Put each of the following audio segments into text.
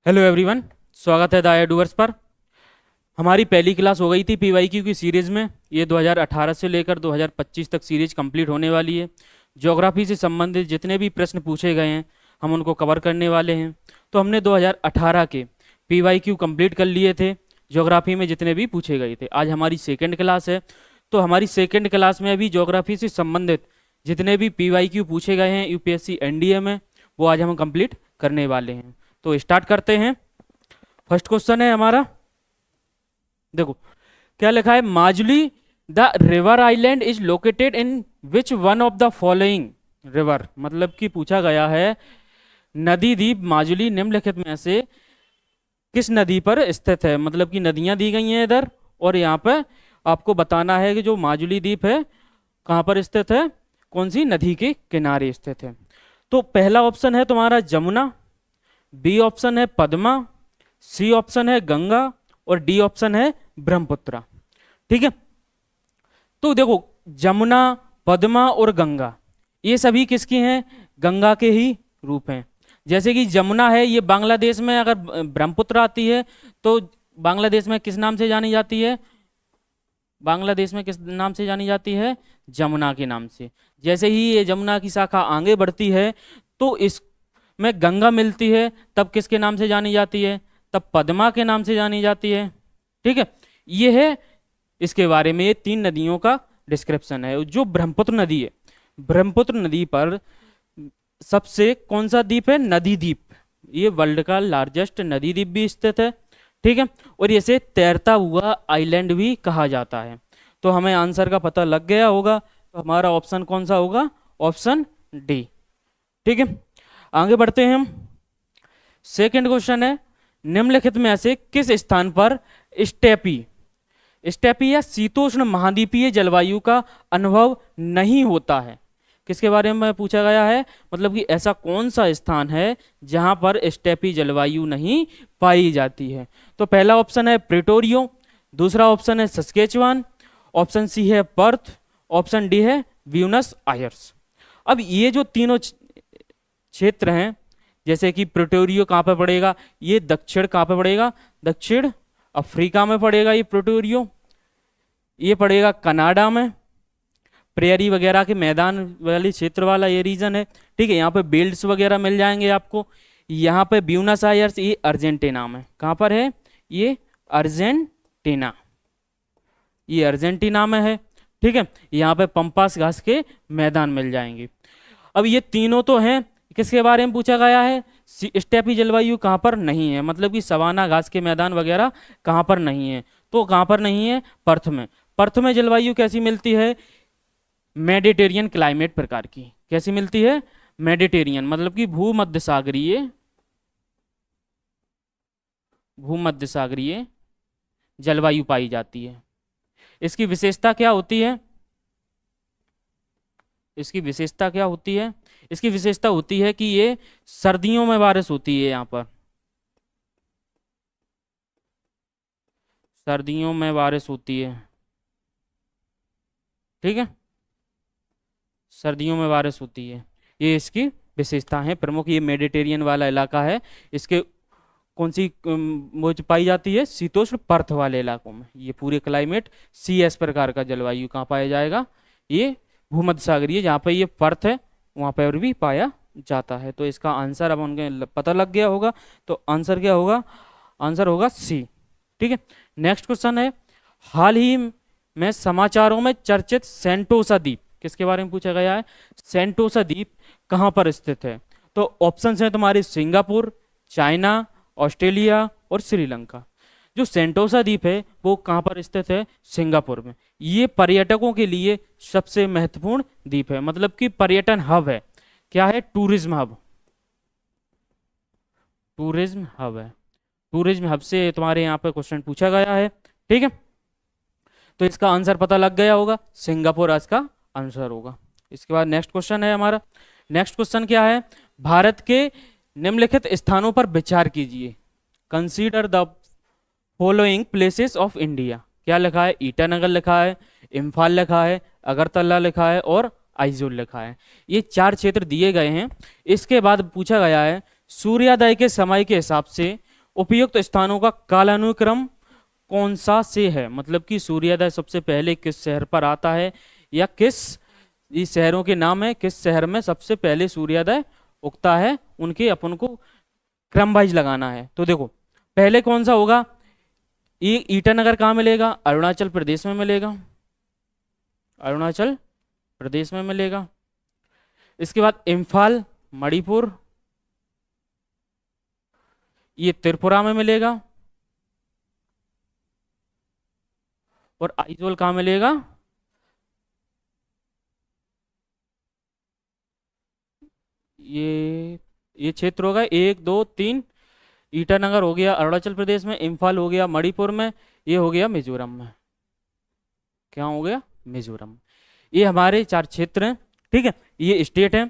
Hello everyone, स्वागत है the एडूवर्स पर। हमारी पहली क्लास हो गई थी पीवाईक्यू की सीरीज़ में। ये 2018 से लेकर 2025 तक सीरीज कंप्लीट होने वाली है। ज्योग्राफी से संबंधित जितने भी प्रश्न पूछे गए हैं हम उनको कवर करने वाले हैं। तो हमने 2018 के पीवाईक्यू कंप्लीट कर लिए थे, ज्योग्राफी में जितने भी पूछे गए थे। आज हमारी सेकेंड क्लास है, तो हमारी सेकेंड क्लास में अभी ज्योग्राफी से संबंधित जितने भी पीवाईक्यू पूछे गए हैं यूपीएससी एनडीए में, वो आज हम कंप्लीट करने वाले हैं। तो स्टार्ट करते हैं। फर्स्ट क्वेश्चन है हमारा, देखो क्या लिखा है। Majuli the river island is located in which one of the following river. मतलब कि पूछा गया है नदी द्वीप माजुली निम्नलिखित में से किस नदी पर स्थित है। मतलब कि नदियां दी गई हैं इधर, और यहाँ पे आपको बताना है कि जो माजुली द्वीप है कहाँ पर स्थित है, कौन सी नदी के किनारे स्थित है। तो पहला ऑप्शन है तुम्हारा जमुना, बी ऑप्शन है पद्मा, सी ऑप्शन है गंगा और डी ऑप्शन है ब्रह्मपुत्र। ठीक है, तो देखो जमुना, पद्मा और गंगा ये सभी किसकी हैं? गंगा के ही रूप हैं। जैसे कि जमुना है ये बांग्लादेश में, अगर ब्रह्मपुत्र आती है तो बांग्लादेश में किस नाम से जानी जाती है? बांग्लादेश में किस नाम से जानी जाती है? जमुना के नाम से। जैसे ही ये जमुना की शाखा आगे बढ़ती है तो इस में गंगा मिलती है, तब किसके नाम से जानी जाती है? तब पद्मा के नाम से जानी जाती है। ठीक है, ये है इसके बारे में, ये तीन नदियों का डिस्क्रिप्शन है। जो ब्रह्मपुत्र नदी है, ब्रह्मपुत्र नदी पर सबसे कौन सा द्वीप है? नदी द्वीप। ये वर्ल्ड का लार्जेस्ट नदी द्वीप भी स्थित है। ठीक है, और इसे तैरता हुआ आइलैंड भी कहा जाता है। तो हमें आंसर का पता लग गया होगा, तो हमारा ऑप्शन कौन सा होगा? Option D. ठीक है, आगे बढ़ते हैं हम। सेकंड क्वेश्चन है, निम्नलिखित में से किस स्थान पर स्टेपी या शीतोष्ण महाद्वीपीय जलवायु का अनुभव नहीं होता है? किसके बारे में पूछा गया है? मतलब कि ऐसा कौन सा स्थान है जहां पर स्टेपी जलवायु नहीं पाई जाती है? तो पहला ऑप्शन है प्रिटोरियो, दूसरा ऑप्शन है सस्केचुआन, ऑप्शन सी है पर्थ, ऑप्शन डी है ब्यूनस आयर्स। अब ये जो तीनों क्षेत्र हैं, जैसे कि प्रिटोरियो कहाँ पे पड़ेगा? ये दक्षिण कहाँ पे पड़ेगा? दक्षिण अफ्रीका में पड़ेगा ये प्रिटोरियो। ये पड़ेगा कनाडा में, प्रेयरी वगैरह के मैदान वाली क्षेत्र वाला ये रीजन है। ठीक है, यहाँ पे बेल्ट्स वगैरह मिल जाएंगे आपको। यहाँ पे ब्यूनस आयर्स ये अर्जेंटीना में, कहाँ पर है? ये अर्जेंटीना, ये अर्जेंटीना में है। ठीक है, यहाँ पे पंपास घास के मैदान मिल जाएंगे। अब ये तीनों तो हैं, किसके बारे में पूछा गया है? स्टेपी जलवायु कहाँ पर नहीं है, मतलब कि सवाना घास के मैदान वगैरह कहाँ पर नहीं है। तो कहाँ पर नहीं है? पर्थ में। पर्थ में जलवायु कैसी मिलती है? मेडिटेरियन क्लाइमेट प्रकार की। कैसी मिलती है? मेडिटेरियन, मतलब कि भूमध्य सागरीय जलवायु पाई जाती है। इसकी विशेषता क्या होती है? इसकी विशेषता क्या होती है? इसकी विशेषता होती है कि ये सर्दियों में बारिश होती है। यहाँ पर सर्दियों में बारिश होती है। ठीक है, सर्दियों में बारिश होती है, ये इसकी विशेषता है प्रमुख। ये मेडिटेरियन वाला इलाका है। इसके कौन सी वो पाई जाती है? शीतोष्ण पर्थ वाले इलाकों में। ये पूरे क्लाइमेट CS प्रकार का जलवायु कहाँ पाया जाएगा? ये भूमध्य सागरीय, जहाँ पर ये पर्थ है वहाँ पर भी पाया जाता है। तो इसका आंसर अब उनके पता लग गया होगा, तो आंसर क्या होगा? आंसर होगा सी। ठीक है, नेक्स्ट क्वेश्चन है, हाल ही में समाचारों में चर्चित सेंटोसा द्वीप, किसके बारे में पूछा गया है? सेंटोसा द्वीप कहाँ पर स्थित है? तो ऑप्शन है तुम्हारे सिंगापुर, चाइना, ऑस्ट्रेलिया और श्रीलंका। जो सेंटोसा द्वीप है वो कहाँ पर स्थित है? सिंगापुर में। ये पर्यटकों के लिए सबसे महत्वपूर्ण द्वीप है, मतलब कि पर्यटन हब है। क्या है? Tourism hub. टूरिज्म हब है, टूरिज्म हब से तुम्हारे यहाँ पे क्वेश्चन पूछा गया है। ठीक है, तो इसका आंसर पता लग गया होगा, सिंगापुर इसका आंसर होगा। इसके बाद नेक्स्ट क्वेश्चन है हमारा। नेक्स्ट क्वेश्चन क्या है? भारत के निम्नलिखित स्थानों पर विचार कीजिए। Consider the following places of India. क्या लिखा है? ईटानगर लिखा है, इम्फाल लिखा है, अगरतला लिखा है और आइजोल लिखा है। ये चार क्षेत्र दिए गए हैं। इसके बाद पूछा गया है सूर्योदय के समय के हिसाब से उपयुक्त स्थानों का कालानुक्रम कौन सा से है, मतलब कि सूर्योदय सबसे पहले किस शहर पर आता है, या किस इस शहरों के नाम है, किस शहर में सबसे पहले सूर्योदय उगता है, उनके अपन को क्रम वाइज लगाना है। तो देखो पहले कौन सा होगा, ये ईटानगर कहाँ मिलेगा, अरुणाचल प्रदेश में मिलेगा, अरुणाचल प्रदेश में मिलेगा। इसके बाद इम्फाल मणिपुर, ये त्रिपुरा में मिलेगा। और आइजोल कहाँ मिलेगा, ये क्षेत्र होगा 1 2 3, ईटानगर हो गया अरुणाचल प्रदेश में, इम्फाल हो गया मणिपुर में, ये हो गया मिजोरम में। क्या हो गया, मिजोरम। ये हमारे 4 क्षेत्र हैं, ठीक है, ये स्टेट है।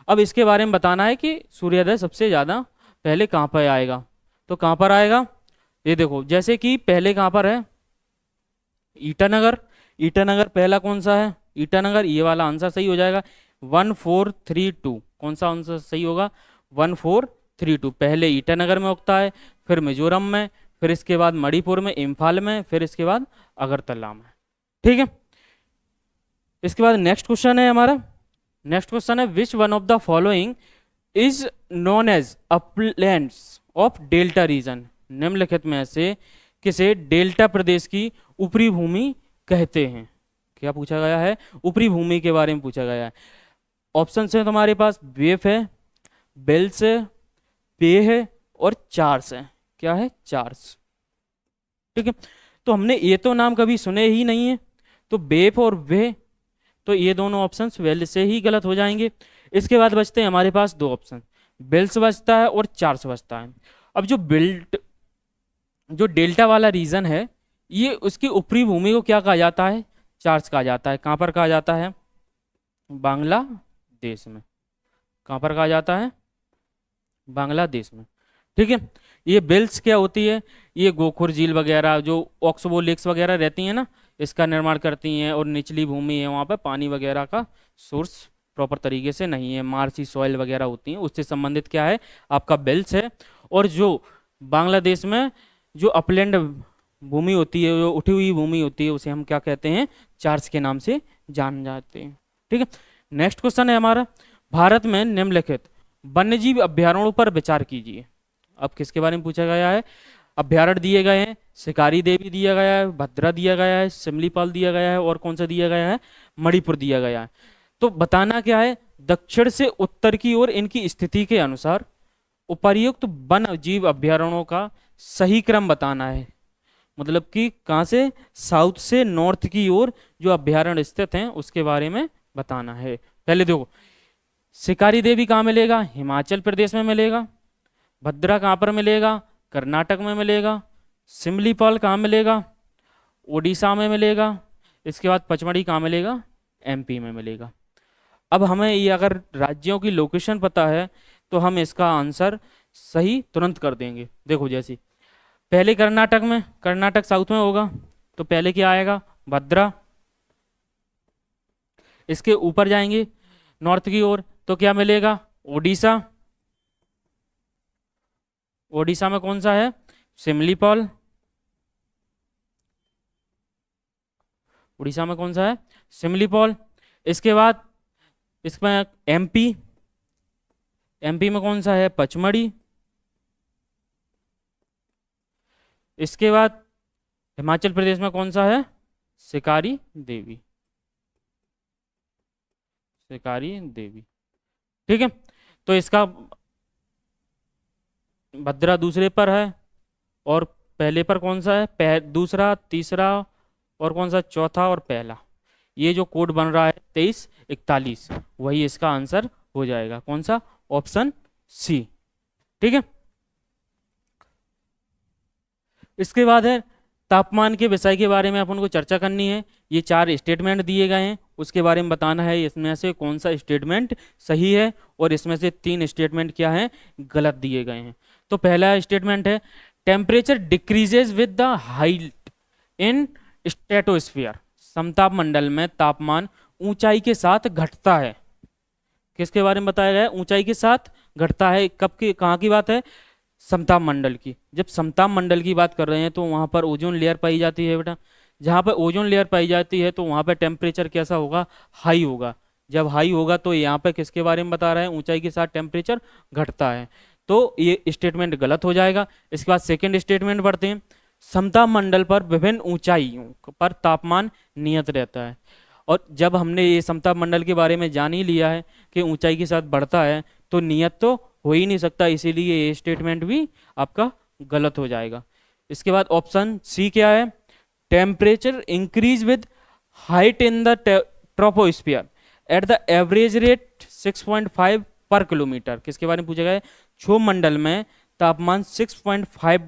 अब इसके बारे में बताना है कि सूर्योदय सबसे ज़्यादा पहले कहाँ पर आएगा। तो कहाँ पर आएगा, ये देखो जैसे कि पहले कहाँ पर है, ईटानगर। ईटानगर पहला कौन सा है, ईटानगर, ये वाला आंसर सही हो जाएगा। 1432 कौन सा आंसर सही होगा, 1432 पहले ईटानगर में उगता है, फिर मिजोरम में, फिर इसके बाद मणिपुर में, इम्फाल में, फिर इसके बाद अगरतला में। ठीक है, इसके बाद नेक्स्ट क्वेश्चन है हमारा। नेक्स्ट क्वेश्चन है which one of the following is known as uplands of delta region. निम्नलिखित में से किसे डेल्टा प्रदेश की ऊपरी भूमि कहते हैं। क्या पूछा गया है, ऊपरी भूमि के बारे में पूछा गया है। ऑप्शन है तुम्हारे पास वेफ है, बेल्स है, पे है और चार्स है। क्या है, चार्स। ठीक है, तो हमने ये तो नाम कभी सुने ही नहीं है, तो बेफ और वे, तो ये दोनों ऑप्शंस वेल से ही गलत हो जाएंगे। इसके बाद बचते हैं हमारे पास 2 ऑप्शन, बेल्स बचता है और चार्स बचता है। अब जो डेल्टा वाला रीजन है, ये उसकी ऊपरी भूमि को क्या कहा जाता है, चार्स कहा जाता है। कहाँ पर कहा जाता है, बांग्लादेश में। कहाँ पर कहा जाता है, बांग्लादेश में। ठीक है, ये बेल्स क्या होती है, ये गोखुर झील वगैरह जो ऑक्सबो लेक्स वगैरह रहती हैं ना, इसका निर्माण करती हैं। और निचली भूमि है, वहाँ पर पानी वगैरह का सोर्स प्रॉपर तरीके से नहीं है, मार्सी सॉइल वगैरह होती हैं, उससे संबंधित क्या है, आपका बेल्स है। और जो बांग्लादेश में जो अपलैंड भूमि होती है, जो उठी हुई भूमि होती है, उसे हम क्या कहते हैं, चार्स के नाम से जान जाते हैं। ठीक है, नेक्स्ट क्वेश्चन है हमारा, भारत में निम्नलिखित वन्यजीव अभ्यारण्यों पर विचार कीजिए। अब किसके बारे में पूछा गया है, अभ्यारण्य दिए गए हैं, शिकारी देवी दिया गया है, भद्रा दिया गया है, सिमलीपाल दिया गया है, और कौन सा दिया गया है, मणिपुर दिया गया है। तो बताना क्या है, दक्षिण से उत्तर की ओर इनकी स्थिति के अनुसार उपर्युक्त वन जीव अभ्यारण्यों का सही क्रम बताना है। मतलब कि कहाँ से, साउथ से नॉर्थ की ओर जो अभ्यारण्य स्थित हैं उसके बारे में बताना है। पहले देखो, शिकारी देवी कहाँ मिलेगा, हिमाचल प्रदेश में मिलेगा। भद्रा कहाँ पर मिलेगा, कर्नाटक में मिलेगा। सिमलीपाल कहाँ मिलेगा, उड़ीसा में मिलेगा। इसके बाद पचमढ़ी कहाँ मिलेगा, एमपी में मिलेगा। अब हमें ये अगर राज्यों की लोकेशन पता है तो हम इसका आंसर सही तुरंत कर देंगे। देखो जैसे पहले कर्नाटक में, कर्नाटक साउथ में होगा, तो पहले क्या आएगा, भद्रा। इसके ऊपर जाएंगे नॉर्थ की ओर, तो क्या मिलेगा, ओडिशा। ओडिशा में कौन सा है, सिमलीपाल। उड़ीसा में कौन सा है, सिमलीपाल। इसके बाद इसमें एमपी, एमपी में कौन सा है, पचमढ़ी। इसके बाद हिमाचल प्रदेश में कौन सा है, शिकारी देवी, शिकारी देवी। ठीक है, तो इसका भद्रा दूसरे पर है, और पहले पर कौन सा है, दूसरा, तीसरा, और कौन सा, चौथा और पहला। ये जो कोड बन रहा है 2341, वही इसका आंसर हो जाएगा। कौन सा, ऑप्शन सी। ठीक है, इसके बाद है तापमान के विषय के बारे में अपन को चर्चा करनी है। ये 4 स्टेटमेंट दिए गए हैं, उसके बारे में बताना है इसमें से कौन सा स्टेटमेंट सही है, और इसमें से 3 स्टेटमेंट क्या हैं, गलत दिए गए हैं। तो पहला स्टेटमेंट है temperature decreases with the height in stratosphere. समताप मंडल में तापमान ऊंचाई के साथ घटता है। किसके बारे में बताया गया है, ऊंचाई के साथ घटता है। कब की, कहाँ की बात है, समताप मंडल की। जब समताप मंडल की बात कर रहे हैं तो वहाँ पर ओजोन लेयर पाई जाती है बेटा। जहाँ पर ओजोन लेयर पाई जाती है तो वहाँ पर टेम्परेचर कैसा होगा, हाई होगा। जब हाई होगा तो यहाँ पर किसके बारे में बता रहा है, ऊंचाई के साथ टेम्परेचर घटता है, तो ये स्टेटमेंट गलत हो जाएगा। इसके बाद सेकेंड स्टेटमेंट पढ़ते हैं, समताप मंडल पर विभिन्न ऊंचाइयों पर तापमान नियत रहता है। और जब हमने ये समताप मंडल के बारे में जान ही लिया है कि ऊंचाई के साथ बढ़ता है तो नियत तो हो ही नहीं सकता, इसीलिए ये स्टेटमेंट भी आपका गलत हो जाएगा। इसके बाद ऑप्शन सी क्या है, temperature increase with height in the troposphere at the average rate 6.5 पर किलोमीटर। किसके बारे में पूछा गया है, क्षोभ मंडल में तापमान 6.5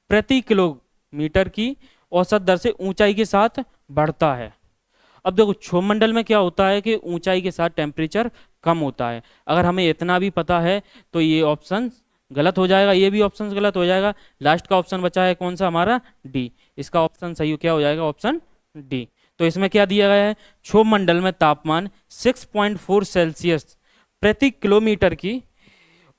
प्रति किलोमीटर की औसत दर से ऊंचाई के साथ बढ़ता है। अब देखो क्षोभ मंडल में क्या होता है कि ऊंचाई के साथ टेम्परेचर कम होता है। अगर हमें इतना भी पता है तो ये ऑप्शन गलत हो जाएगा, ये भी ऑप्शन गलत हो जाएगा। लास्ट का ऑप्शन बचा है कौन सा हमारा, डी। इसका ऑप्शन सही क्या हो जाएगा, ऑप्शन डी। तो इसमें क्या दिया गया है, क्षोभ मंडल में तापमान 6.4 सेल्सियस प्रति किलोमीटर की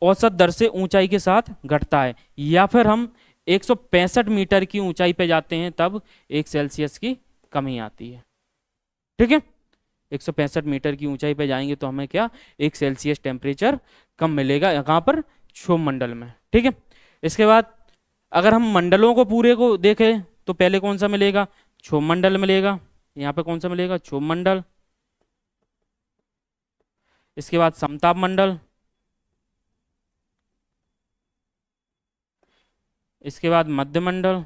औसत दर से ऊंचाई के साथ घटता है, या फिर हम 165 मीटर की ऊंचाई पे जाते हैं तब 1 सेल्सियस की कमी आती है। ठीक है, 165 मीटर की ऊंचाई पे जाएंगे तो हमें क्या 1 सेल्सियस टेम्परेचर कम मिलेगा कहाँ पर, क्षोभ मंडल में। ठीक है, इसके बाद अगर हम मंडलों को पूरे को देखें तो पहले कौन सा मिलेगा, क्षोभ मंडल मिलेगा। यहाँ पे कौन सा मिलेगा, क्षोभ मंडल। इसके बाद समताप मंडल, इसके बाद मध्य मंडल,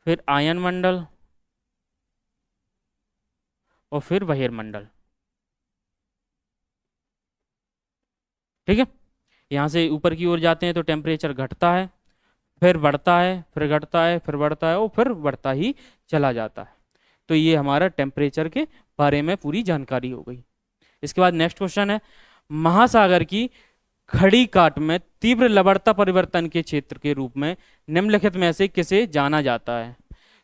फिर आयन मंडल और फिर बहिर्मंडल। ठीक है, यहाँ से ऊपर की ओर जाते हैं तो टेम्परेचर घटता है, फिर बढ़ता है, फिर घटता है, फिर बढ़ता है और फिर बढ़ता ही चला जाता है। तो ये हमारा टेम्परेचर के बारे में पूरी जानकारी हो गई। इसके बाद नेक्स्ट क्वेश्चन है, महासागर की खड़ी काट में तीव्र लवणता परिवर्तन के क्षेत्र के रूप में निम्नलिखित में से किसे जाना जाता है।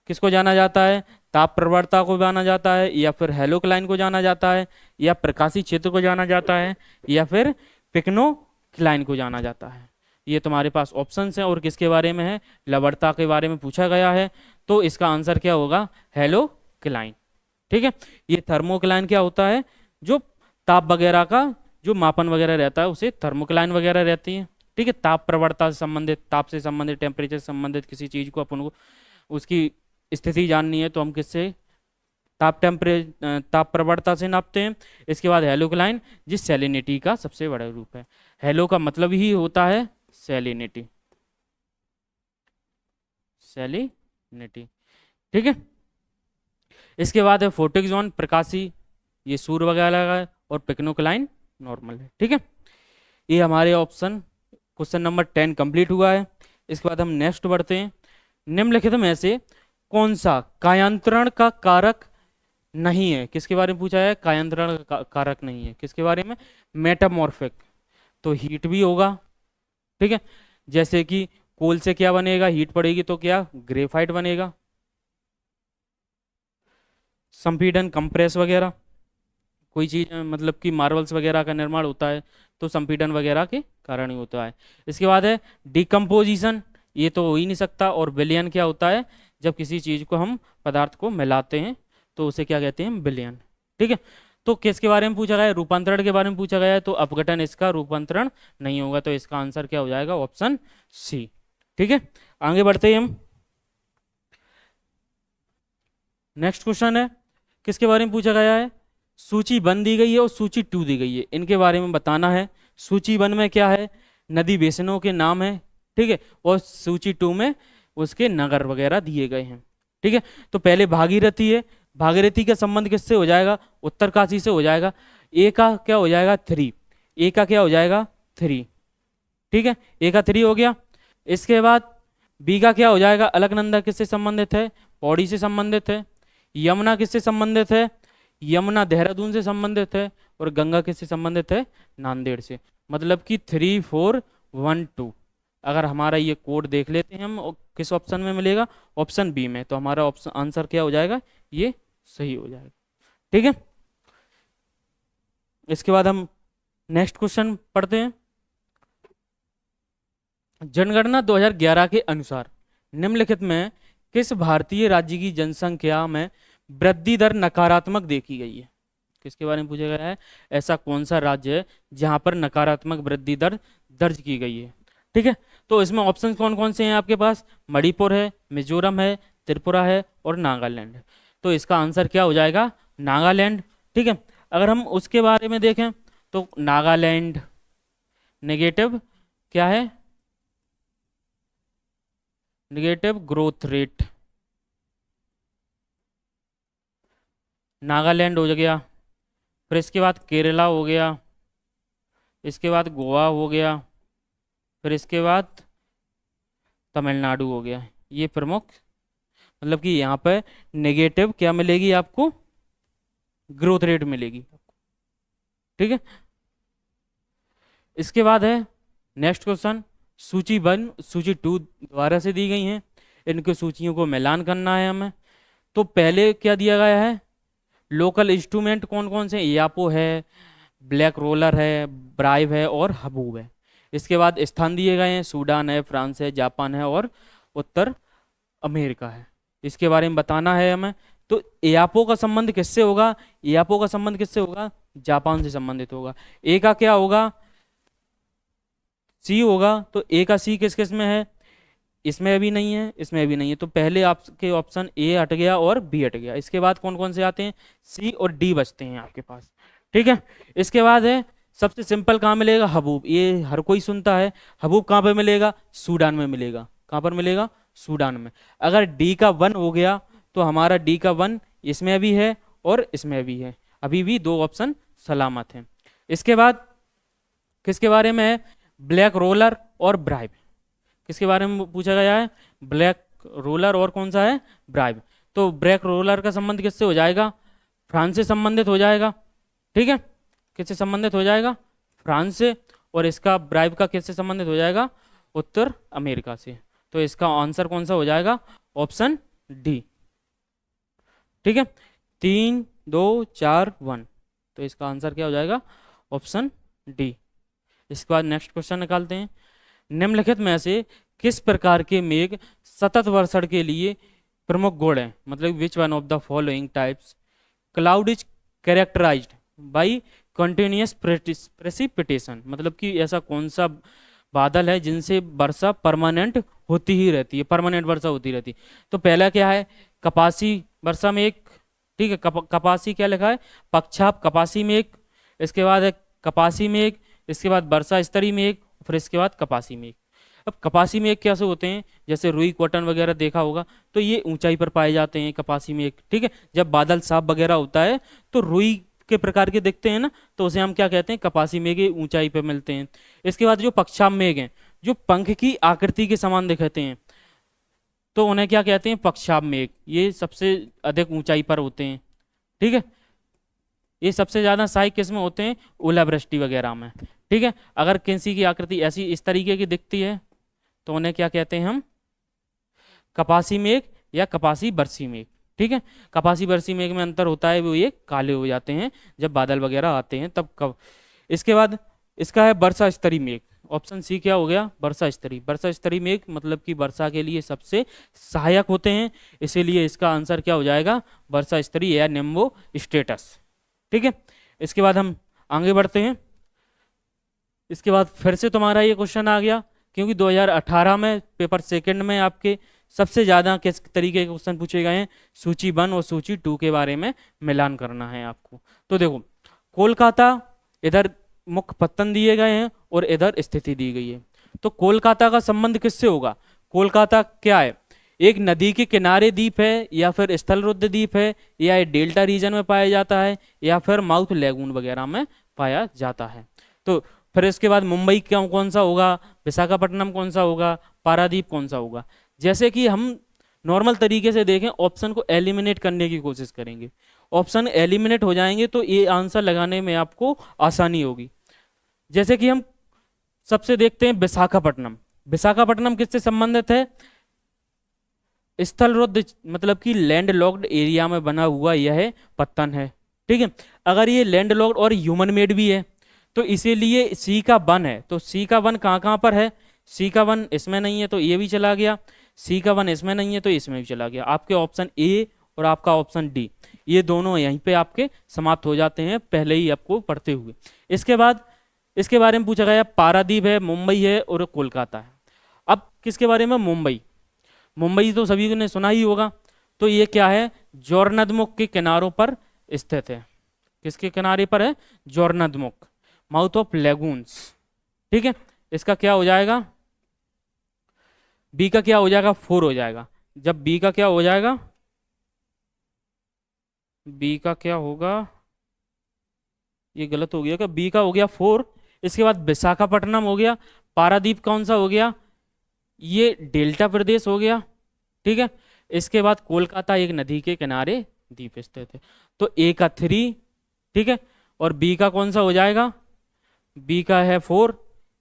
किसको जाना जाता है, ताप प्रवणता को जाना जाता है, या फिर हेलोक्लाइन को जाना जाता है, या प्रकाशीय क्षेत्र को जाना जाता है, या फिर पिक्नोक्लाइन को जाना जाता है। ये तुम्हारे पास ऑप्शंस हैं और किसके बारे में है, लवणता के बारे में पूछा गया है, तो इसका आंसर क्या होगा, हेलोक्लाइन। ठीक है, ये थर्मोक्लाइन क्या होता है, जो ताप वगैरह का जो मापन वगैरह रहता है उसे थर्मोक्लाइन वगैरह रहती है। ठीक है, ताप प्रवणता से संबंधित, ताप से संबंधित, टेम्परेचर से संबंधित किसी चीज को अपन को उसकी स्थिति जाननी है तो हम किससे, ताप प्रवणता से नापते हैं। इसके बाद हेलोक्लाइन जिस सैलिनिटी का सबसे बड़ा रूप है। हेलो का मतलब ही होता है सैलिनिटी, सैलिनिटी। ठीक है, इसके बाद है फोटिक जोन, प्रकाशी, ये सूर्य वगैरह का है, और पिक्नोक्लाइन नॉर्मल है। ठीक है, ये हमारे ऑप्शन क्वेश्चन नंबर 10 कंप्लीट हुआ है। इसके बाद हम नेक्स्ट बढ़ते हैं, निम्नलिखित में से कौन सा कायांतरण का कारक नहीं है। किसके बारे में पूछा है, कायांतरण का कारक नहीं है, किसके बारे में, मेटामॉर्फिक। तो हीट भी होगा। ठीक है, जैसे कि कोल से क्या बनेगा, हीट पड़ेगी तो क्या, ग्रेफाइट बनेगा। संपीड़न, कंप्रेस वगैरह, कोई चीज मतलब कि मार्बल्स वगैरह का निर्माण होता है तो संपीड़न वगैरह के कारण ही होता है। इसके बाद है डिकम्पोजिशन, ये तो हो ही नहीं सकता। और विलयन क्या होता है, जब किसी चीज को हम पदार्थ को मिलाते हैं तो उसे क्या कहते हैं, विलयन। ठीक है, तो किसके बारे में पूछा गया है, रूपांतरण के बारे में पूछा गया है, तो अपघटन इसका रूपांतरण नहीं होगा, तो इसका आंसर क्या हो जाएगा, ऑप्शन सी। ठीक है, आगे बढ़ते हैं हम। नेक्स्ट क्वेश्चन है, किसके बारे में पूछा गया है, सूची 1 दी गई है और सूची 2 दी गई है, इनके बारे में बताना है। सूची 1 में क्या है, नदी बेसिनों के नाम है। ठीक है, और सूची 2 में उसके नगर वगैरह दिए गए हैं। ठीक है, तो पहले भागीरथी है, भागीरथी का संबंध किससे हो जाएगा, उत्तरकाशी से हो जाएगा। ए का क्या हो जाएगा, 3, ए का क्या हो जाएगा, 3। ठीक है, ए का 3 हो गया। इसके बाद बी का क्या हो जाएगा, अलकनंदा किससे संबंधित है, पौड़ी से संबंधित है। यमुना किससे संबंधित है, यमुना देहरादून से संबंधित है। और गंगा किससे संबंधित है, नांदेड़ से। मतलब कि 3, 4, 1, 2। अगर हमारा ये कोड देख लेते हैं हम, किस ऑप्शन में मिलेगा, ऑप्शन बी में, तो हमारा ऑप्शन आंसर क्या हो जाएगा, ये सही हो जाएगा। ठीक है, इसके बाद हम नेक्स्ट क्वेश्चन पढ़ते हैं। जनगणना 2011 के अनुसार निम्नलिखित में किस भारतीय राज्य की जनसंख्या में वृद्धि दर नकारात्मक देखी गई है? किसके बारे में पूछा गया है? ऐसा कौन सा राज्य है जहां पर नकारात्मक वृद्धि दर दर्ज की गई है? ठीक है, तो इसमें ऑप्शन कौन कौन से हैं आपके पास? मणिपुर है, मिजोरम है, त्रिपुरा है और नागालैंड है। तो इसका आंसर क्या हो जाएगा? नागालैंड। ठीक है, अगर हम उसके बारे में देखें तो नागालैंड नेगेटिव क्या है? नेगेटिव ग्रोथ रेट, नागालैंड हो गया। फिर इसके बाद केरला हो गया, इसके बाद गोवा हो गया, फिर इसके बाद तमिलनाडु हो गया। ये प्रमुख मतलब कि यहाँ पे नेगेटिव क्या मिलेगी आपको? ग्रोथ रेट मिलेगी। ठीक है, इसके बाद है नेक्स्ट क्वेश्चन। सूची 1 सूची 2 दोबारा से दी गई हैं, इनकी सूचियों को मिलान करना है हमें। तो पहले क्या दिया गया है? लोकल इंस्ट्रूमेंट कौन कौन से? यापो है, ब्लैक रोलर है, ब्राइव है और हबूब है। इसके बाद स्थान दिए गए हैं, सूडान है, फ्रांस है, जापान है और उत्तर अमेरिका है। इसके बारे में बताना है हमें। तो यापो का संबंध किससे होगा? यापो का संबंध किससे होगा? जापान से संबंधित होगा। ए का क्या होगा? सी होगा। तो ए का सी किस किस में है? इसमें भी नहीं है, इसमें भी नहीं है। तो पहले आपके ऑप्शन ए हट गया और बी हट गया। इसके बाद कौन कौन से आते हैं? सी और डी बचते हैं आपके पास। ठीक है, इसके बाद है सबसे सिंपल कहाँ मिलेगा? हबूब। ये हर कोई सुनता है। हबूब कहाँ पे मिलेगा? सूडान में मिलेगा। कहाँ पर मिलेगा? सूडान में। अगर डी का 1 हो गया तो हमारा डी का 1 इसमें भी है और इसमें भी है, अभी भी 2 ऑप्शन सलामत हैं। इसके बाद किसके बारे में है? ब्लैक रोलर और ब्राइब। किसके बारे में पूछा गया है? ब्लैक रोलर और कौन सा है? ब्राइब। तो ब्लैक रोलर का संबंध किससे हो जाएगा? फ्रांस से संबंधित हो जाएगा। ठीक है, किससे संबंधित हो जाएगा? फ्रांस से। और इसका ब्राइब का किससे संबंधित हो जाएगा? उत्तर अमेरिका से। तो इसका आंसर कौन सा हो जाएगा? Option D. ठीक है, 3 2 4 1। तो इसका आंसर क्या हो जाएगा? Option D. इसके बाद नेक्स्ट क्वेश्चन निकालते हैं। निम्नलिखित में से किस प्रकार के मेघ सतत वर्षण के लिए प्रमुख गुण हैं? मतलब which one of the following types cloud is characterised by continuous precipitation. मतलब कि ऐसा कौन सा बादल है जिनसे वर्षा परमानेंट होती ही रहती है, परमानेंट वर्षा होती रहती है? तो पहला क्या है? कपासी वर्षा मेघ। ठीक है, कपासी क्या लिखा है? पक्षाप कपासी मेघ। इसके बाद है कपासी मेघ, इसके बाद वर्षा स्तरीय मेघ, फिर इसके बाद कपासी मेघ। अब कपासी मेघ कैसे होते हैं? जैसे रुई कॉटन वगैरह देखा होगा, तो ये ऊंचाई पर पाए जाते हैं कपासी मेघ। ठीक है, जब बादल साफ वगैरह होता है तो रुई के प्रकार के दिखते हैं ना, तो उसे हम क्या कहते हैं? कपासी मेघ। ऊंचाई पर मिलते हैं। इसके बाद जो पक्षाप मेघ हैं, जो पंख की आकृति के समान दिखते हैं, तो उन्हें क्या कहते हैं? पक्षाप मेघ। ये सबसे अधिक ऊंचाई पर होते हैं। ठीक है, ये सबसे ज्यादा सहायक किस में होते हैं? ओलावृष्टि वगैरह में। ठीक है, अगर किसी की आकृति ऐसी इस तरीके की दिखती है तो उन्हें क्या कहते हैं हम? कपासी मेघ या कपासी बरसी मेघ। ठीक है, कपासी बरसी मेघ में अंतर होता है, वो ये काले हो जाते हैं जब बादल वगैरह आते हैं तब। कब? इसके बाद इसका है वर्षा स्तरीय मेघ। ऑप्शन सी क्या हो गया? वर्षा स्तरीय। वर्षा स्तरीय मेघ मतलब कि वर्षा के लिए सबसे सहायक होते हैं, इसीलिए इसका आंसर क्या हो जाएगा? वर्षा स्तरीय या निम्बो स्टेटस। ठीक है, इसके बाद हम आगे बढ़ते हैं। इसके बाद फिर से तुम्हारा ये क्वेश्चन आ गया, क्योंकि 2018 में पेपर सेकंड में आपके सबसे ज़्यादा किस तरीके के क्वेश्चन पूछे गए हैं? सूची 1 और सूची 2 के बारे में मिलान करना है आपको। तो देखो, कोलकाता इधर मुख्य पत्तन दिए गए हैं और इधर स्थिति दी गई है। तो कोलकाता का संबंध किससे होगा? कोलकाता क्या है? एक नदी के किनारे द्वीप है, या फिर स्थलरुद्ध द्वीप है, या ये डेल्टा रीजन में पाया जाता है, या फिर माउथ लेगून वगैरह में पाया जाता है। तो फिर इसके बाद मुंबई कौन सा होगा? विशाखापट्टनम कौन सा होगा? पारादीप कौन सा होगा? जैसे कि हम नॉर्मल तरीके से देखें, ऑप्शन को एलिमिनेट करने की कोशिश करेंगे। ऑप्शन एलिमिनेट हो जाएंगे तो ये आंसर लगाने में आपको आसानी होगी। जैसे कि हम सबसे देखते हैं विशाखापट्टनम। विशाखापट्टनम किससे संबंधित है? स्थलरुद्ध मतलब कि लैंड लॉक्ड एरिया में बना हुआ यह पत्तन है। ठीक है, अगर ये लैंड लॉक्ड और ह्यूमन मेड भी है तो इसीलिए सी का वन है, तो सी का वन कहाँ कहाँ पर है, सी का वन इसमें नहीं है तो ये भी चला गया, सी का वन इसमें नहीं है तो इसमें भी चला गया। आपके ऑप्शन ए और आपका ऑप्शन डी ये दोनों यहीं पे आपके समाप्त हो जाते हैं पहले ही आपको पढ़ते हुए। इसके बाद इसके बारे में पूछा गया, पारादीप है, मुंबई है और कोलकाता है। अब किसके बारे में, मुंबई। मुंबई तो सभी ने सुना ही होगा, तो ये क्या है, जोरनदमुख के किनारों पर स्थित है। किसके किनारे पर है, जोरनदमुख, माउथ ऑफ लेगून्स। ठीक है, इसका क्या हो जाएगा, बी का क्या हो जाएगा, 4 हो जाएगा। जब बी का क्या हो जाएगा, बी का क्या होगा, ये गलत हो गया क्या, बी का हो गया 4। इसके बाद विशाखापट्टनम हो गया, पारादीप कौन सा हो गया, ये डेल्टा प्रदेश हो गया। ठीक है, इसके बाद कोलकाता एक नदी के किनारे द्वीप स्थित है। तो ए का 3, ठीक है, और बी का कौन सा हो जाएगा, बी का है 4,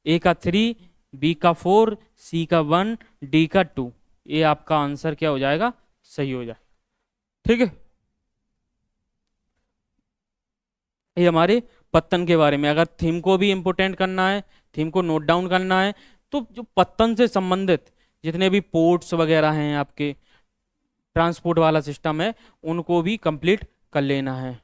ए का 3, बी का 4, सी का 1, डी का 2। ये आपका आंसर क्या हो जाएगा, सही हो जाएगा। ठीक है, ये हमारे पत्तन के बारे में। अगर थीम को भी इंपोर्टेंट करना है, थीम को नोट डाउन करना है, तो जो पत्तन से संबंधित जितने भी पोर्ट्स वगैरह हैं, आपके ट्रांसपोर्ट वाला सिस्टम है, उनको भी कंप्लीट कर लेना है।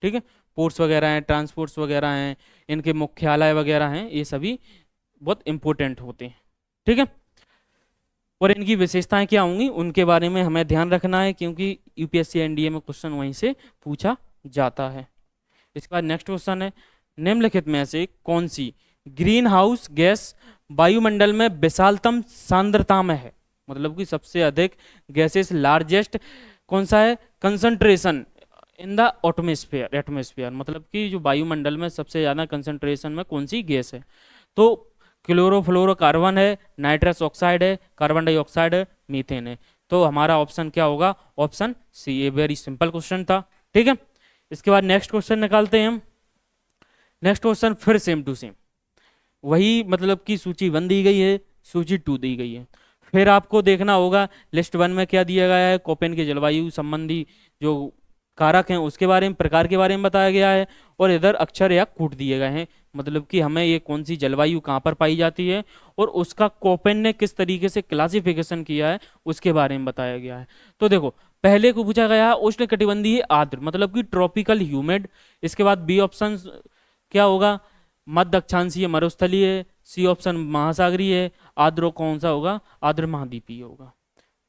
ठीक है, पोर्ट्स वगैरह हैं, ट्रांसपोर्ट्स वगैरह हैं, इनके मुख्यालय वगैरह हैं, ये सभी बहुत इंपॉर्टेंट होते हैं। ठीक है, और इनकी विशेषताएं क्या होंगी उनके बारे में हमें ध्यान रखना है, क्योंकि यूपीएससी एनडीए में क्वेश्चन वहीं से पूछा जाता है। इसके बाद नेक्स्ट क्वेश्चन है, निम्नलिखित में से कौन सी ग्रीन हाउस गैस वायुमंडल में विशालतम सांद्रता में है, मतलब कि सबसे अधिक गैसेस लार्जेस्ट कौन सा है, concentration in the atmosphere, atmosphere मतलब कि जो वायुमंडल में सबसे ज़्यादा कंसंट्रेशन में कौन सी गैस है। तो क्लोरोफ्लोरोकार्बन है, नाइट्रस ऑक्साइड है, कार्बन डाइऑक्साइड है, मीथेन है। तो हमारा ऑप्शन क्या होगा, ऑप्शन सी। ये वेरी सिंपल क्वेश्चन था। ठीक है, इसके बाद नेक्स्ट क्वेश्चन निकालते हैं हम। नेक्स्ट क्वेश्चन फिर सेम टू सेम वही, मतलब कि सूची 1 दी गई है, सूची 2 दी गई है। फिर आपको देखना होगा लिस्ट 1 में क्या दिया गया है, कोपेन के जलवायु संबंधी जो कारक हैं उसके बारे में, प्रकार के बारे में बताया गया है, और इधर अक्षर या कूट दिए गए हैं, मतलब कि हमें ये कौन सी जलवायु कहाँ पर पाई जाती है और उसका कोपेन ने किस तरीके से क्लासिफिकेशन किया है उसके बारे में बताया गया है। तो देखो, पहले को पूछा गया है उष्णकटिबंधीय आर्द्र, मतलब कि ट्रॉपिकल ह्यूमिड। इसके बाद बी ऑप्शन क्या होगा, मध्य अक्षांशीय मरुस्थलीय, सी ऑप्शन महासागरीय, आर्द्र कौन सा होगा, आर्द्र महाद्वीपीय होगा।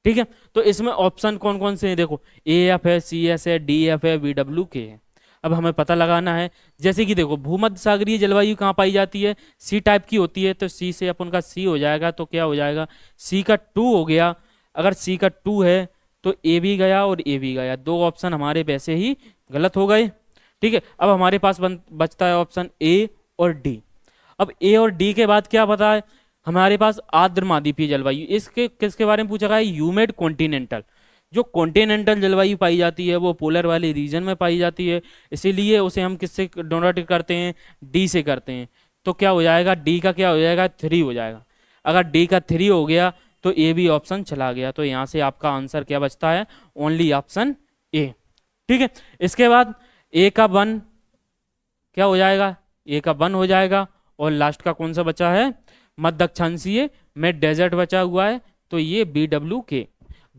ठीक है, तो इसमें ऑप्शन कौन कौन से हैं, देखो ए एफ है, सी एस है, डी एफ है, वी डब्ल्यू के है। अब हमें पता लगाना है, जैसे कि देखो भूमध्य सागरीय जलवायु कहाँ पाई जाती है, सी टाइप की होती है, तो सी से अपन का सी हो जाएगा, तो क्या हो जाएगा, सी का 2 हो गया। अगर सी का 2 है तो ए भी गया और ए भी गया, 2 ऑप्शन हमारे वैसे ही गलत हो गए। ठीक है, अब हमारे पास बचता है ऑप्शन ए और डी। अब ए और डी के बाद क्या पता है हमारे पास, आर्द्र महाद्वीपीय जलवायु। इसके किसके बारे में पूछा गया है, ह्यूमिड कॉन्टिनेंटल। जो कॉन्टिनेंटल जलवायु पाई जाती है वो पोलर वाले रीजन में पाई जाती है, इसीलिए उसे हम किससे डोनेट करते हैं, डी से करते हैं। तो क्या हो जाएगा, डी का क्या हो जाएगा, 3 हो जाएगा। अगर डी का 3 हो गया तो ए भी ऑप्शन चला गया, तो यहाँ से आपका आंसर क्या बचता है, ओनली ऑप्शन ए। ठीक है, इसके बाद ए का 1 क्या हो जाएगा, ए का 1 हो जाएगा, और लास्ट का कौन सा बचा है, मध्य अक्षांशीय में डेजर्ट बचा हुआ है, तो ये बी डब्ल्यू के।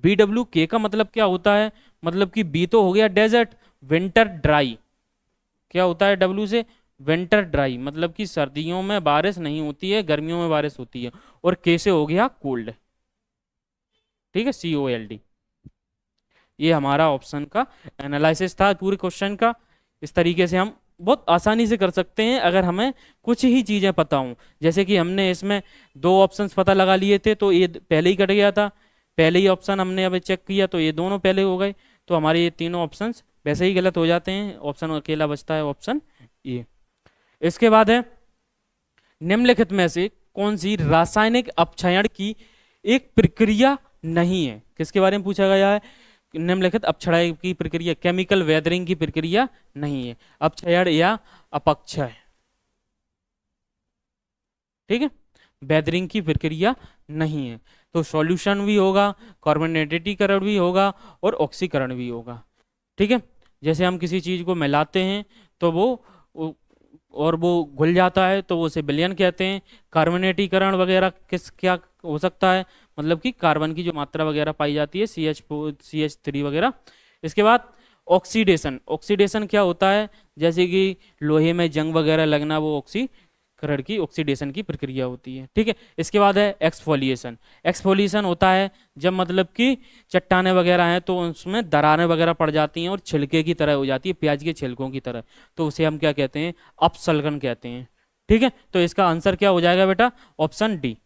बी डब्ल्यू के का मतलब क्या होता है, मतलब कि बी तो हो गया डेजर्ट, विंटर ड्राई, क्या होता है डब्ल्यू से, विंटर ड्राई, मतलब कि सर्दियों में बारिश नहीं होती है, गर्मियों में बारिश होती है, और के से हो गया कोल्ड। ठीक है, COLD। ये हमारा ऑप्शन का एनालिसिस था पूरे क्वेश्चन का। इस तरीके से हम बहुत आसानी से कर सकते हैं अगर हमें कुछ ही चीज़ें पता हों। जैसे कि हमने इसमें 2 ऑप्शंस पता लगा लिए थे, तो ये पहले ही कट गया था, पहले ही ऑप्शन हमने अभी चेक किया तो ये दोनों पहले हो गए, तो हमारे ये तीनों ऑप्शंस वैसे ही गलत हो जाते हैं, ऑप्शन अकेला बचता है ऑप्शन ए। इसके बाद है, निम्नलिखित में से कौन सी रासायनिक अपक्षयण की एक प्रक्रिया नहीं है, किसके बारे में पूछा गया है, निम्नलिखित अपक्षय की प्रक्रिया, केमिकल वेदरिंग की प्रक्रिया नहीं है, अपक्षयण या अपक्षय। ठीक है, वेदरिंग की प्रक्रिया नहीं है, तो सॉल्यूशन भी होगा, कार्बोनेटेडीकरण भी होगा और ऑक्सीकरण भी होगा। ठीक है, जैसे हम किसी चीज़ को मिलाते हैं तो वो और वो घुल जाता है तो वो उसे विलयन कहते हैं। कार्बोनेटीकरण वगैरह किस क्या हो सकता है, मतलब कि कार्बन की जो मात्रा वगैरह पाई जाती है CH3 वगैरह। इसके बाद ऑक्सीडेशन, ऑक्सीडेशन क्या होता है, जैसे कि लोहे में जंग वगैरह लगना, वो ऑक्सीकरण की ऑक्सीडेशन की प्रक्रिया होती है। ठीक है, इसके बाद है एक्सफोलिएशन। एक्सफोलिएशन होता है जब मतलब कि चट्टाने वगैरह हैं तो उसमें दरारें वगैरह पड़ जाती हैं और छिलके की तरह हो जाती है, प्याज के छिलकों की तरह, तो उसे हम क्या कहते हैं, अपसल्गन कहते हैं। ठीक है, तो इसका आंसर क्या हो जाएगा बेटा, ऑप्शन डी।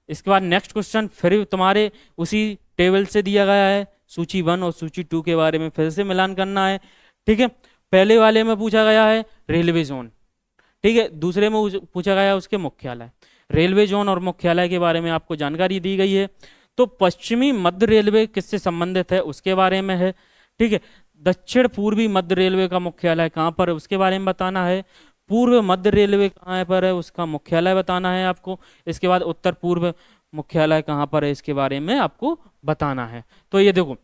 इसके बाद नेक्स्ट क्वेश्चन फिर तुम्हारे उसी टेबल से दिया गया है, सूची 1 और सूची 2 के बारे में फिर से मिलान करना है। ठीक है, पहले वाले में पूछा गया है रेलवे जोन, ठीक है, दूसरे में पूछा गया है उसके मुख्यालय। रेलवे जोन और मुख्यालय के बारे में आपको जानकारी दी गई है। तो पश्चिमी मध्य रेलवे किससे संबंधित है उसके बारे में है। ठीक है, दक्षिण पूर्वी मध्य रेलवे का मुख्यालय कहाँ पर है उसके बारे में बताना है। पूर्व मध्य रेलवे कहाँ पर है उसका मुख्यालय बताना है आपको। इसके बाद उत्तर पूर्व मुख्यालय कहाँ पर है इसके बारे में आपको बताना है। तो ये देखो,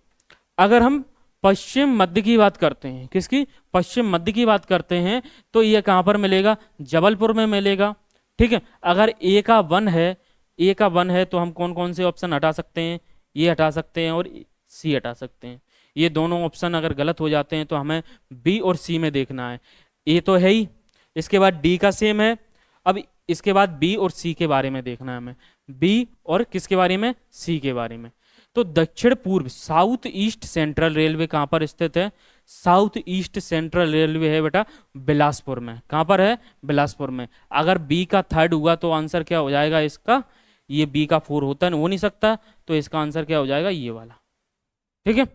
अगर हम पश्चिम मध्य की बात करते हैं, किसकी, पश्चिम मध्य की बात करते हैं, तो ये कहाँ पर मिलेगा, जबलपुर में मिलेगा। ठीक है, अगर ए का 1 है, ए का 1 है तो हम कौन कौन से ऑप्शन हटा सकते हैं, ये हटा सकते हैं और सी हटा सकते हैं। ये दोनों ऑप्शन अगर गलत हो जाते हैं तो हमें बी और सी में देखना है। ए तो है ही, इसके बाद डी का सेम है, अब इसके बाद बी और सी के बारे में देखना है हमें, बी और किसके बारे में, सी के बारे में। तो दक्षिण पूर्व साउथ ईस्ट सेंट्रल रेलवे कहाँ पर स्थित है, साउथ ईस्ट सेंट्रल रेलवे है बेटा बिलासपुर में। कहाँ पर है, बिलासपुर में। अगर बी का 3rd हुआ तो आंसर क्या हो जाएगा इसका, ये बी का 4 होता हो नहीं सकता, तो इसका आंसर क्या हो जाएगा, ये वाला। ठीक है,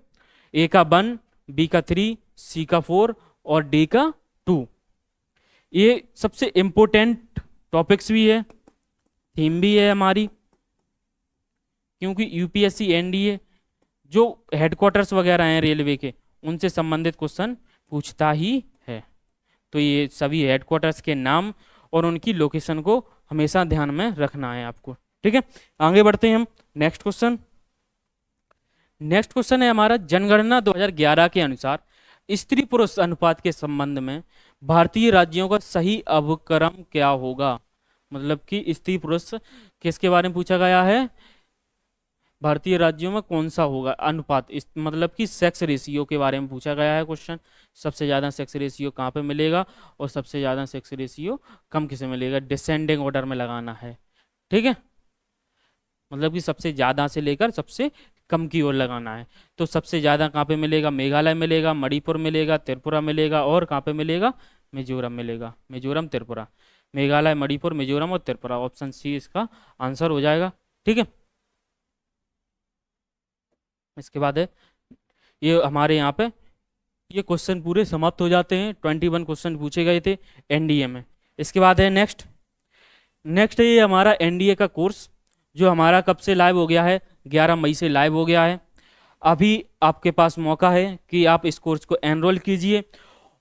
ए का 1, बी का 3, सी का 4 और डी का 2। ये सबसे इंपॉर्टेंट टॉपिक्स भी है, थीम भी है हमारी, क्योंकि यूपीएससी एनडीए जो हेडक्वार्टर्स वगैरह हैं रेलवे के, उनसे संबंधित क्वेश्चन पूछता ही है। तो ये सभी हेडक्वार्टर्स के नाम और उनकी लोकेशन को हमेशा ध्यान में रखना है आपको। ठीक है, आगे बढ़ते हैं हम नेक्स्ट क्वेश्चन। नेक्स्ट क्वेश्चन है हमारा, जनगणना 2011 के अनुसार स्त्री पुरुष अनुपात के संबंध में भारतीय राज्यों का सही अवक्रम क्या होगा। मतलब कि स्त्री पुरुष किसके बारे में पूछा गया है, भारतीय राज्यों में कौन सा होगा अनुपात, मतलब कि सेक्स रेशियो के बारे में पूछा गया है क्वेश्चन। सबसे ज़्यादा सेक्स रेशियो कहाँ पे मिलेगा और सबसे ज़्यादा सेक्स रेशियो कम किसे मिलेगा, डिसेंडिंग ऑर्डर में लगाना है। ठीक है, मतलब कि सबसे ज़्यादा से लेकर सबसे कम की ओर लगाना है। तो सबसे ज़्यादा कहाँ पे मिलेगा, मेघालय मिलेगा, मणिपुर मिलेगा, त्रिपुरा मिलेगा और कहाँ पे मिलेगा, मिजोरम मिलेगा। मिजोरम, त्रिपुरा, मेघालय, मणिपुर, मिजोरम और त्रिपुरा, ऑप्शन सी इसका आंसर हो जाएगा। ठीक है, इसके बाद है ये हमारे यहाँ पे ये क्वेश्चन पूरे समाप्त हो जाते हैं। 21 क्वेश्चन पूछे गए थे एनडीए में। इसके बाद है नेक्स्ट है ये हमारा एनडीए का कोर्स, जो हमारा कब से लाइव हो गया है, 11 मई से लाइव हो गया है। अभी आपके पास मौका है कि आप इस कोर्स को एनरोल कीजिए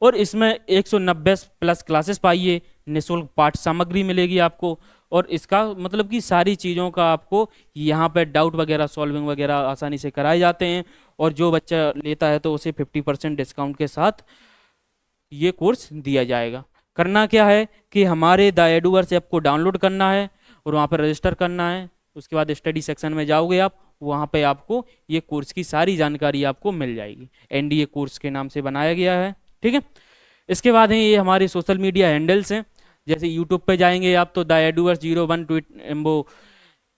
और इसमें 190+ क्लासेस पाइए, निःशुल्क पाठ सामग्री मिलेगी आपको, और इसका मतलब कि सारी चीज़ों का आपको यहाँ पे डाउट वगैरह सॉल्विंग वगैरह आसानी से कराए जाते हैं। और जो बच्चा लेता है तो उसे 50% डिस्काउंट के साथ ये कोर्स दिया जाएगा। करना क्या है कि हमारे द एडूवर्स ऐप को डाउनलोड करना है और वहाँ पर रजिस्टर करना है। उसके बाद स्टडी सेक्शन में जाओगे आप, वहाँ पे आपको ये कोर्स की सारी जानकारी आपको मिल जाएगी। एनडीए कोर्स के नाम से बनाया गया है। ठीक है, इसके बाद है ये हमारे सोशल मीडिया हैंडल्स हैं। जैसे यूट्यूब पे जाएंगे आप तो द एडूवर्स 01 ट्वीट वो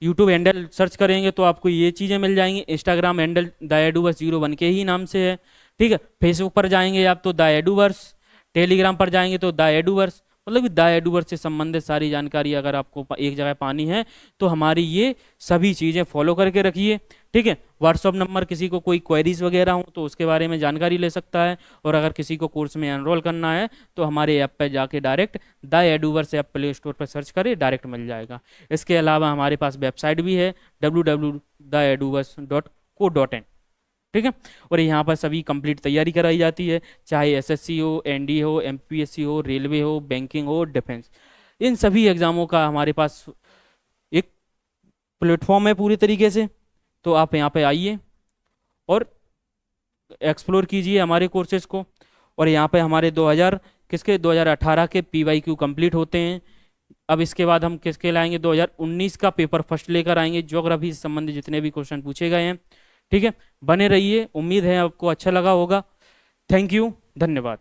यूट्यूब हैंडल सर्च करेंगे तो आपको ये चीज़ें मिल जाएंगी। इंस्टाग्राम हैंडल द एडूवर्स 01 के ही नाम से है। ठीक है, फेसबुक पर जाएंगे आप तो द एडूवर्स, टेलीग्राम पर जाएंगे तो द एडूवर्स, मतलब कि द एडूवर्स से संबंधित सारी जानकारी अगर आपको एक जगह पानी है तो हमारी ये सभी चीज़ें फॉलो करके रखिए। ठीक है, व्हाट्सअप नंबर, किसी को कोई क्वेरीज वगैरह हो तो उसके बारे में जानकारी ले सकता है। और अगर किसी को कोर्स में एनरोल करना है तो हमारे ऐप पर जाके direct the Eduverse app Play Store पर सर्च करें, डायरेक्ट मिल जाएगा। इसके अलावा हमारे पास वेबसाइट भी है www.theeduvers.co.in। ठीक है, और यहाँ पर सभी कंप्लीट तैयारी कराई जाती है, चाहे एसएससी हो, एनडीए हो, एमपीएससी हो, रेलवे हो, बैंकिंग हो, डिफेंस, इन सभी एग्जामों का हमारे पास एक प्लेटफॉर्म है पूरी तरीके से। तो आप यहाँ पे आइए और एक्सप्लोर कीजिए हमारे कोर्सेज को। और यहाँ पे हमारे 2018 के PYQ कंप्लीट होते हैं। अब इसके बाद हम किसके लाएंगे, 2019 का पेपर फर्स्ट लेकर आएंगे, ज्योग्राफी से संबंधित जितने भी क्वेश्चन पूछे गए हैं। ठीक है, बने रहिए, उम्मीद है आपको अच्छा लगा होगा। थैंक यू, धन्यवाद।